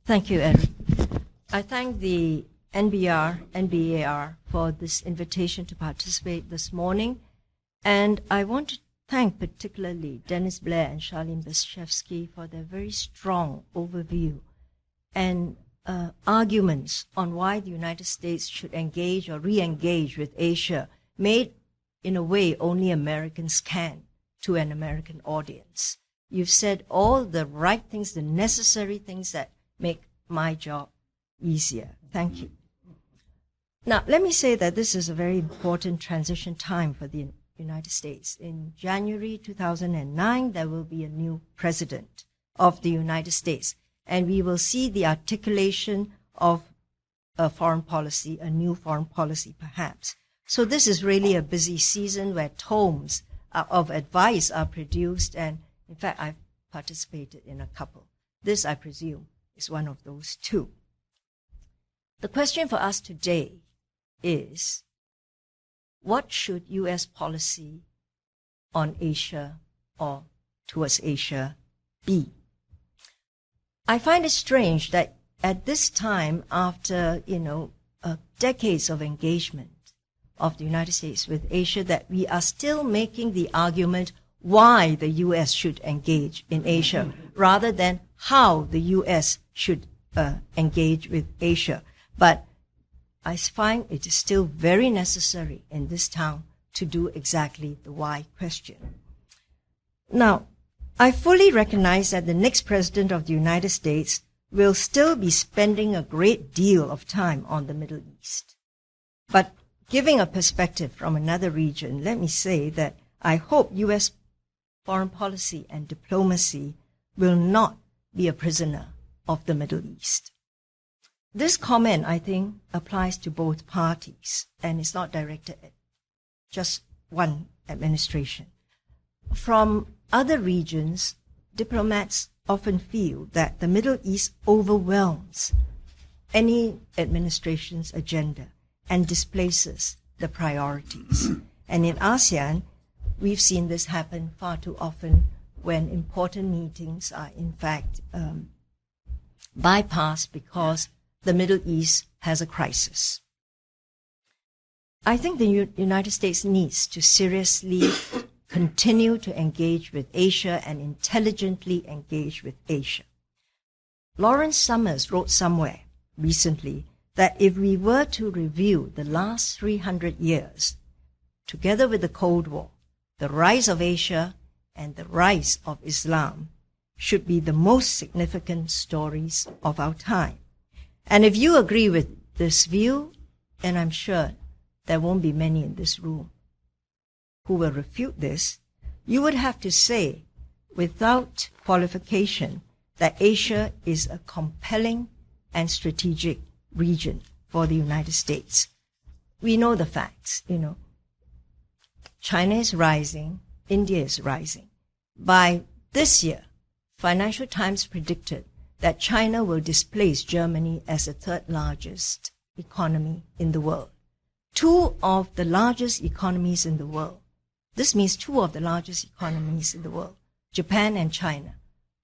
Thank you, Eric. I thank the NBAR for this invitation to participate this morning. And I want to thank particularly Dennis Blair and Charlene Bishevsky for their very strong overview and arguments on why the United States should engage or re-engage with Asia, made in a way only Americans can to an American audience. You've said all the right things, the necessary things that make my job easier. Thank you. Now, let me say that this is a very important transition time for the United States. In January 2009, there will be a new president of the United States, and we will see the articulation of a foreign policy, a new foreign policy perhaps. So this is really a busy season where tomes of advice are produced, and in fact, I've participated in a couple. This, I presume, is one of those too. The question for us today is, what should U.S. policy on Asia or towards Asia be? I find it strange that at this time, after, decades of engagement of the United States with Asia, that we are still making the argument why the U.S. should engage in Asia rather than how the U.S. should engage with Asia. But I find it is still very necessary in this town to do exactly the why question. Now, I fully recognize that the next president of the United States will still be spending a great deal of time on the Middle East. But giving a perspective from another region, let me say that I hope U.S. foreign policy and diplomacy will not be a prisoner of the Middle East. This comment, I think, applies to both parties, and it's not directed at just one administration. From other regions, diplomats often feel that the Middle East overwhelms any administration's agenda and displaces the priorities. And in ASEAN, we've seen this happen far too often when important meetings are in fact bypassed because the Middle East has a crisis. I think the United States needs to seriously continue to engage with Asia and intelligently engage with Asia. Lawrence Summers wrote somewhere recently that if we were to review the last 300 years, together with the Cold War, the rise of Asia and the rise of Islam should be the most significant stories of our time. And if you agree with this view, and I'm sure there won't be many in this room who will refute this, you would have to say, without qualification, that Asia is a compelling and strategic region for the United States. We know the facts, China is rising, India is rising. By this year, Financial Times predicted that China will displace Germany as the third largest economy in the world. Two of the largest economies in the world, this means two of the largest economies in the world, Japan and China,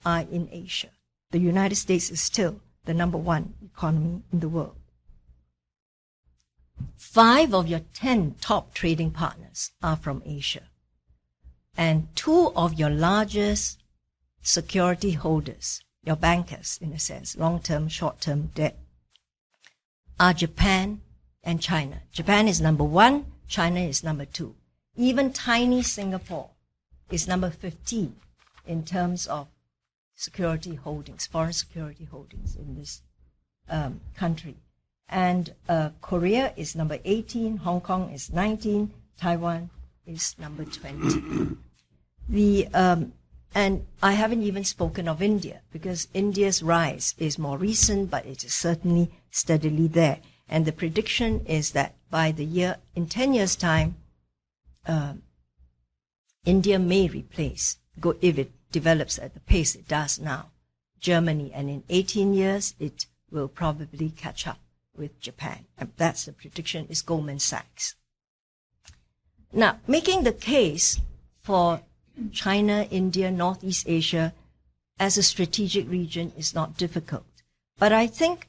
are in Asia. The United States is still the number one economy in the world. 5 of your 10 top trading partners are from Asia. And 2 of your largest security holders, your bankers in a sense, long-term, short-term debt, are Japan and China. Japan is number 1, China is number 2. Even tiny Singapore is number 15 in terms of security holdings, foreign security holdings in this country. And Korea is number 18, Hong Kong is 19, Taiwan is number 20. And I haven't even spoken of India, because India's rise is more recent, but it is certainly steadily there. And the prediction is that in 10 years' time, India may replace, if it develops at the pace it does now, Germany, and in 18 years, it will probably catch up with Japan. And that's the prediction, is Goldman Sachs. Now, making the case for China, India, Northeast Asia as a strategic region is not difficult. But I think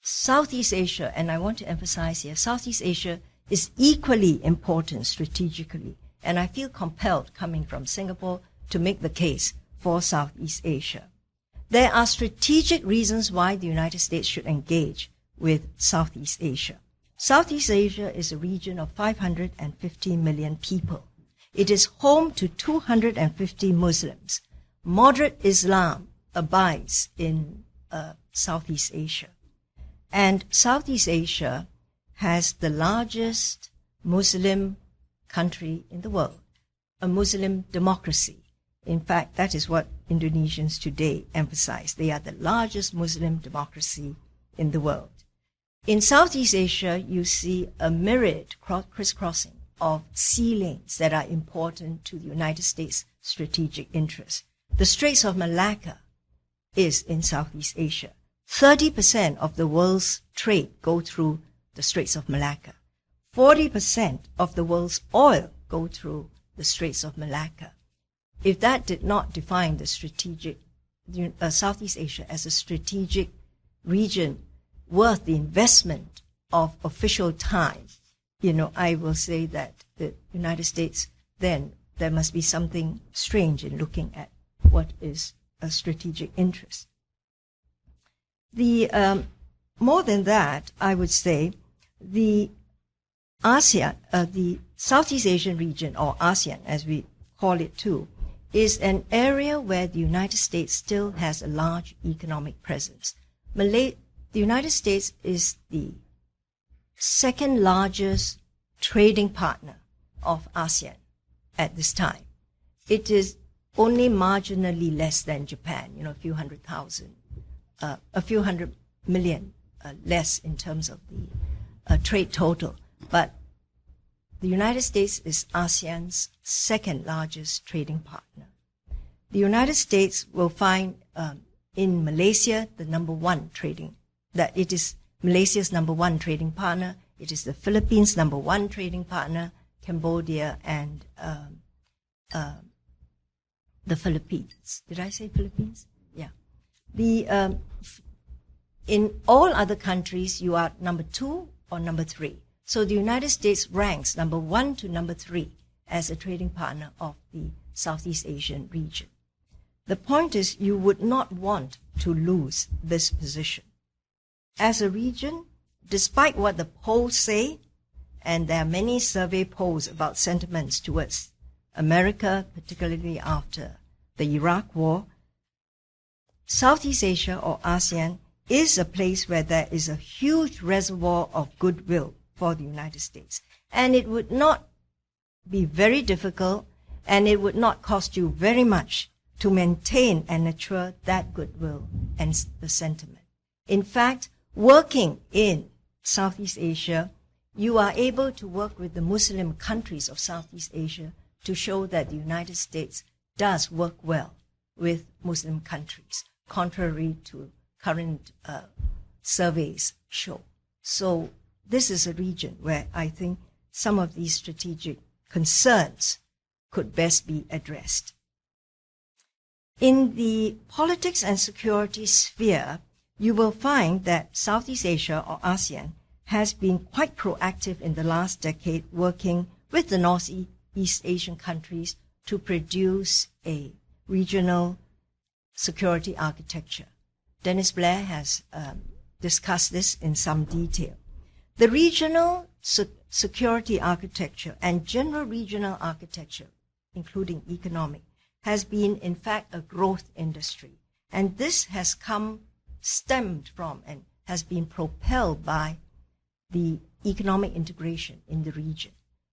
Southeast Asia, and I want to emphasize here, Southeast Asia is equally important strategically, and I feel compelled coming from Singapore to make the case for Southeast Asia. There are strategic reasons why the United States should engage with Southeast Asia. Southeast Asia is a region of 550 million people. It is home to 250 Muslims. Moderate Islam abides in Southeast Asia. And Southeast Asia has the largest Muslim country in the world, a Muslim democracy. In fact, that is what Indonesians today emphasize. They are the largest Muslim democracy in the world. In Southeast Asia, you see a myriad crisscrossing of sea lanes that are important to the United States' strategic interests. The Straits of Malacca is in Southeast Asia. 30% of the world's trade go through the Straits of Malacca. 40% of the world's oil go through the Straits of Malacca. If that did not define the strategic Southeast Asia as a strategic region worth the investment of official time, I will say that the United States, then there must be something strange in looking at what is a strategic interest. More than that, I would say the Southeast Asian region, or ASEAN as we call it too, is an area where the United States still has a large economic presence. The United States is the second largest trading partner of ASEAN at this time. It is only marginally less than Japan, a few hundred million less in terms of the trade total. But the United States is ASEAN's second largest trading partner. The United States will find in Malaysia the number one trading, that it is Malaysia's number one trading partner. It is the Philippines' number one trading partner, Cambodia, and the Philippines. Did I say Philippines? Yeah. In all other countries, you are number 2 or number 3. So the United States ranks number 1 to number 3 as a trading partner of the Southeast Asian region. The point is, you would not want to lose this position. As a region, despite what the polls say, and there are many survey polls about sentiments towards America, particularly after the Iraq War, Southeast Asia, or ASEAN, is a place where there is a huge reservoir of goodwill for the United States. And it would not be very difficult, and it would not cost you very much to maintain and nurture that goodwill and the sentiment. In fact, working in Southeast Asia, you are able to work with the Muslim countries of Southeast Asia to show that the United States does work well with Muslim countries, contrary to current surveys show. So this is a region where I think some of these strategic concerns could best be addressed. In the politics and security sphere, you will find that Southeast Asia, or ASEAN, has been quite proactive in the last decade, working with the Northeast Asian countries to produce a regional security architecture. Dennis Blair has discussed this in some detail. The regional security architecture and general regional architecture, including economic, has been, in fact, a growth industry. And this has stemmed from and has been propelled by the economic integration in the region.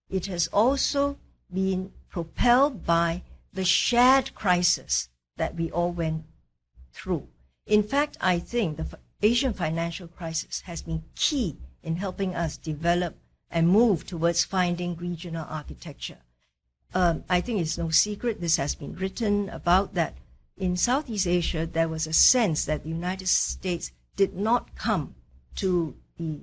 It has also been propelled by the shared crisis that we all went through. In fact, I think the Asian financial crisis has been key in helping us develop and move towards finding regional architecture. I think it's no secret, this has been written about, that in Southeast Asia, there was a sense that the United States did not come to the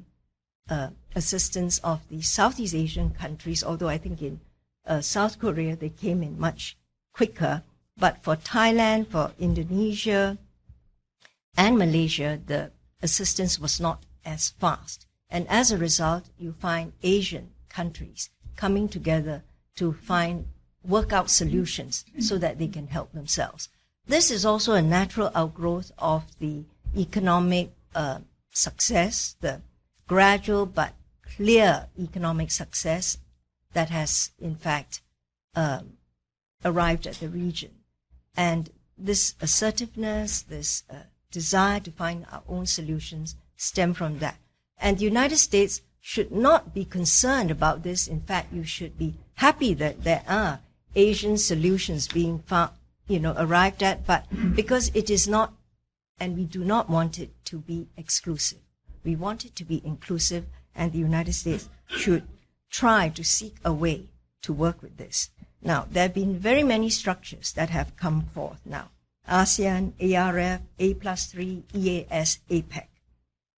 assistance of the Southeast Asian countries, although I think in South Korea, they came in much quicker. But for Thailand, for Indonesia, and Malaysia, the assistance was not as fast. And as a result, you find Asian countries coming together to work out solutions so that they can help themselves. This is also a natural outgrowth of the economic success, the gradual but clear economic success that has, in fact, arrived at the region. And this assertiveness, this desire to find our own solutions stem from that. And the United States should not be concerned about this. In fact, you should be happy that there are Asian solutions being found, arrived at, but because it is not, and we do not want it to be exclusive. We want it to be inclusive, and the United States should try to seek a way to work with this. Now, there have been very many structures that have come forth now. ASEAN, ARF, A+3, EAS, APEC.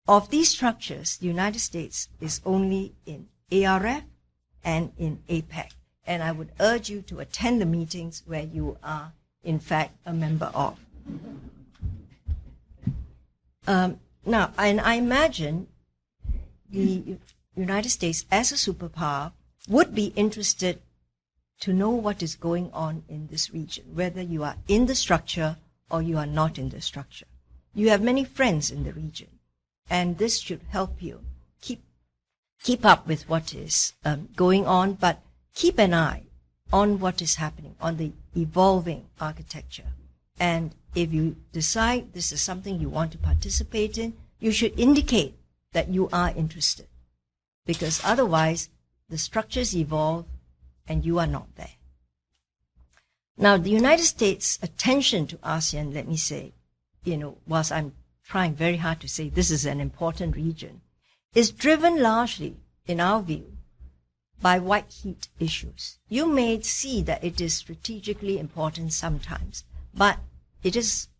Of these structures, the United States is only in ARF and in APEC. And I would urge you to attend the meetings where you are, in fact, a member of. Now, and I imagine the United States as a superpower would be interested to know what is going on in this region, whether you are in the structure or you are not in the structure. You have many friends in the region, and this should help you keep up with what is going on, but keep an eye on what is happening, on the evolving architecture. And if you decide this is something you want to participate in, you should indicate that you are interested, because otherwise the structures evolve and you are not there. Now, the United States' attention to ASEAN, let me say, whilst I'm trying very hard to say this is an important region, is driven largely, in our view, by white heat issues. You may see that it is strategically important sometimes, but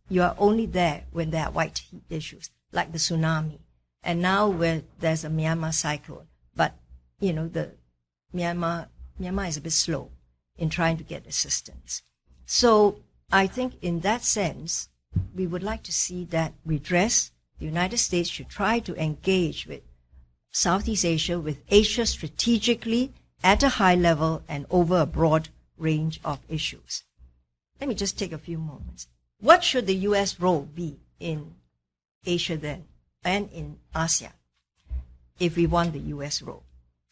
you are only there when there are white heat issues, like the tsunami. And now where there's a Myanmar cyclone, but, the Myanmar is a bit slow in trying to get assistance. So I think in that sense, we would like to see that redress. The United States should try to engage with Southeast Asia, with Asia strategically at a high level and over a broad range of issues. Let me just take a few moments. What should the U.S. role be in Asia then and in ASEAN if we want the U.S. role?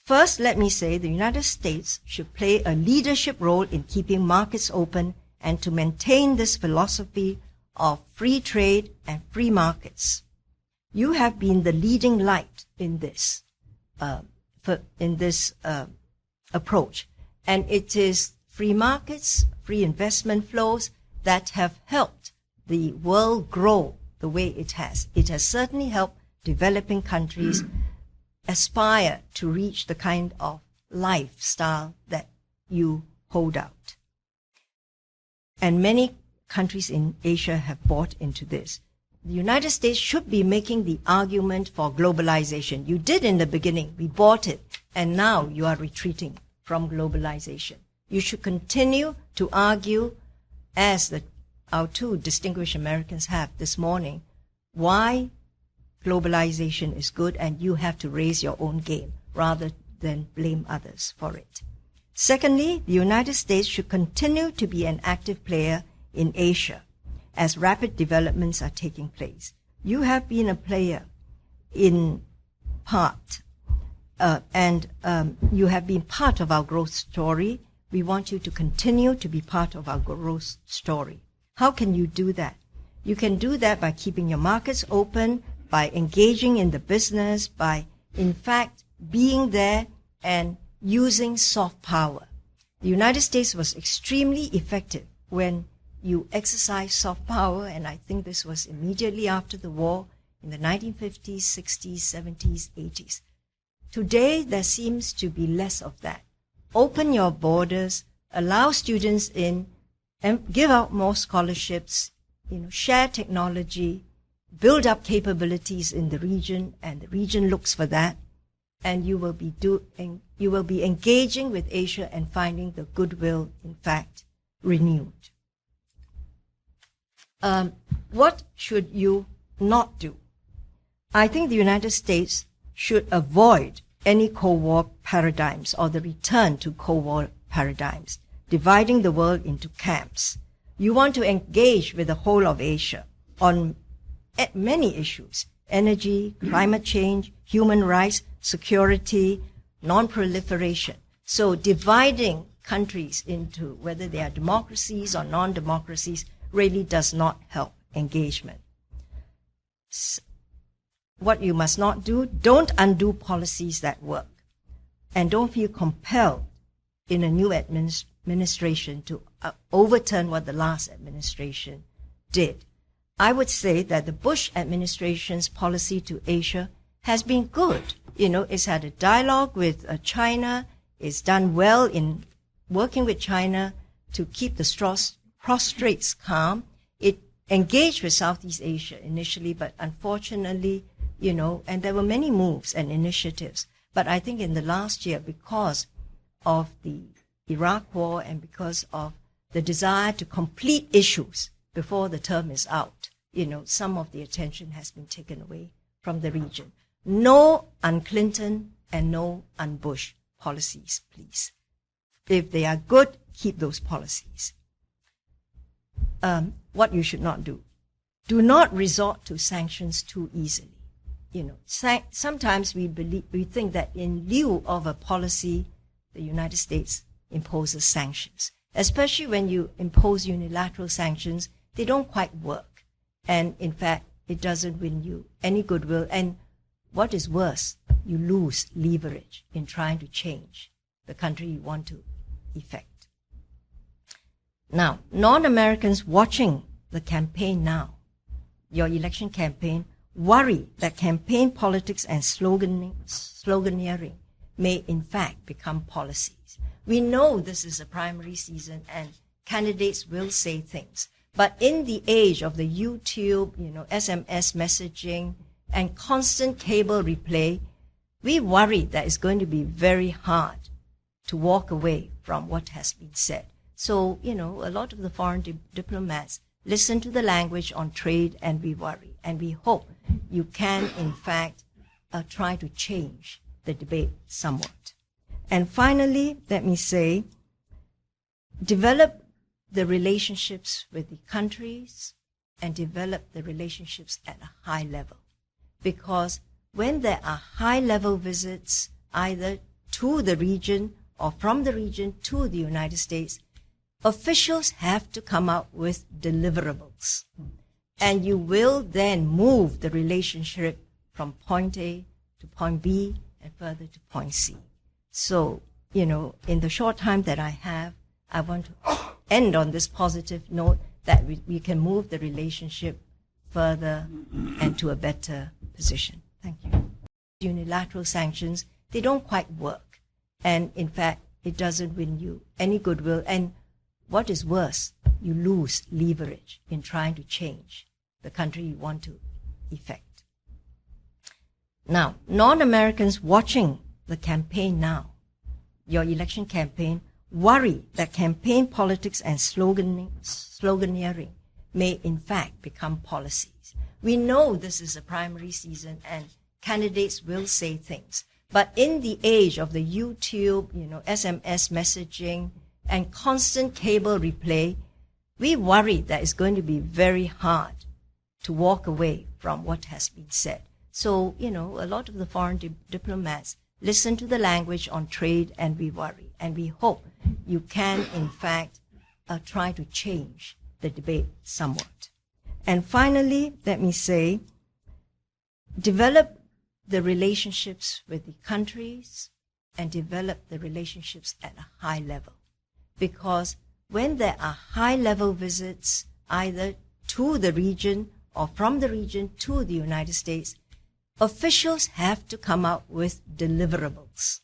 First, let me say the United States should play a leadership role in keeping markets open and to maintain this philosophy of free trade and free markets. You have been the leading light in this, approach. And it is free markets, free investment flows that have helped the world grow the way it has. It has certainly helped developing countries aspire to reach the kind of lifestyle that you hold out. And many countries in Asia have bought into this. The United States should be making the argument for globalization. You did in the beginning. We bought it. And now you are retreating from globalization. You should continue to argue, as our two distinguished Americans have this morning, why globalization is good, and you have to raise your own game rather than blame others for it. Secondly, the United States should continue to be an active player in Asia as rapid developments are taking place. You have been a player in part, and you have been part of our growth story. We want you to continue to be part of our growth story. How can you do that? You can do that by keeping your markets open, by engaging in the business, by, in fact, being there and using soft power. The United States was extremely effective when you exercised soft power, and I think this was immediately after the war in the 1950s, 60s, 70s, 80s. Today, there seems to be less of that. Open your borders, allow students in, and give out more scholarships, share technology, build up capabilities in the region, and the region looks for that, and you will be engaging with Asia and finding the goodwill, in fact, renewed. What should you not do? I think the United States should avoid any Cold War paradigms or the return to Cold War paradigms, dividing the world into camps. You want to engage with the whole of Asia on many issues: energy, climate change, human rights, security, non-proliferation. So dividing countries into whether they are democracies or non-democracies really does not help engagement. What you must not do, don't undo policies that work. And don't feel compelled in a new administration to overturn what the last administration did. I would say that the Bush administration's policy to Asia has been good. It's had a dialogue with China. It's done well in working with China to keep the cross-straits calm. It engaged with Southeast Asia initially, but unfortunately, and there were many moves and initiatives. But I think in the last year, because of the Iraq War and because of the desire to complete issues before the term is out, some of the attention has been taken away from the region. No un-Clinton and no un-Bush policies, please. If they are good, keep those policies. What you should not do. Do not resort to sanctions too easily. Sometimes we think that in lieu of a policy, the United States imposes sanctions. Especially when you impose unilateral sanctions, they don't quite work. And in fact, it doesn't win you any goodwill. And what is worse, you lose leverage in trying to change the country you want to effect. Now, non-Americans watching the campaign now, your election campaign, worry that campaign politics and sloganeering may in fact become policies. We know this is a primary season and candidates will say things. But in the age of the YouTube, SMS messaging and constant cable replay, we worry that it's going to be very hard to walk away from what has been said. So, a lot of the foreign diplomats listen to the language on trade, and we worry. And we hope you can, in fact, try to change the debate somewhat. And finally, let me say, develop the relationships with the countries and develop the relationships at a high level. Because when there are high-level visits, either to the region or from the region to the United States, officials have to come up with deliverables. And you will then move the relationship from point A to point B and further to point C. So, in the short time that I have, I want to end on this positive note that we can move the relationship further and to a better position. Thank you. Unilateral sanctions, they don't quite work. And in fact, it doesn't win you any goodwill. And what is worse, you lose leverage in trying to change the country you want to effect. Now, non-Americans watching the campaign now, your election campaign, worry that campaign politics and sloganeering may in fact become policies. We know this is a primary season and candidates will say things. But in the age of the YouTube, SMS messaging and constant cable replay, we worry that it's going to be very hard to walk away from what has been said. So, a lot of the foreign diplomats listen to the language on trade, and we worry. And we hope you can, in fact, try to change the debate somewhat. And finally, let me say, develop the relationships with the countries and develop the relationships at a high level. Because when there are high-level visits, either to the region or from the region to the United States, officials have to come up with deliverables.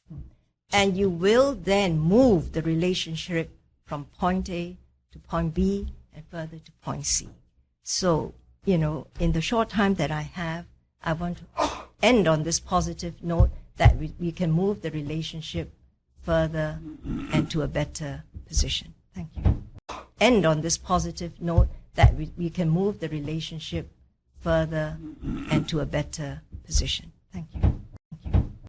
And you will then move the relationship from point A to point B and further to point C. So, in the short time that I have, I want to end on this positive note that we can move the relationship further and to a better position. Thank you. End on this positive note that we can move the relationship further and to a better position. Thank you.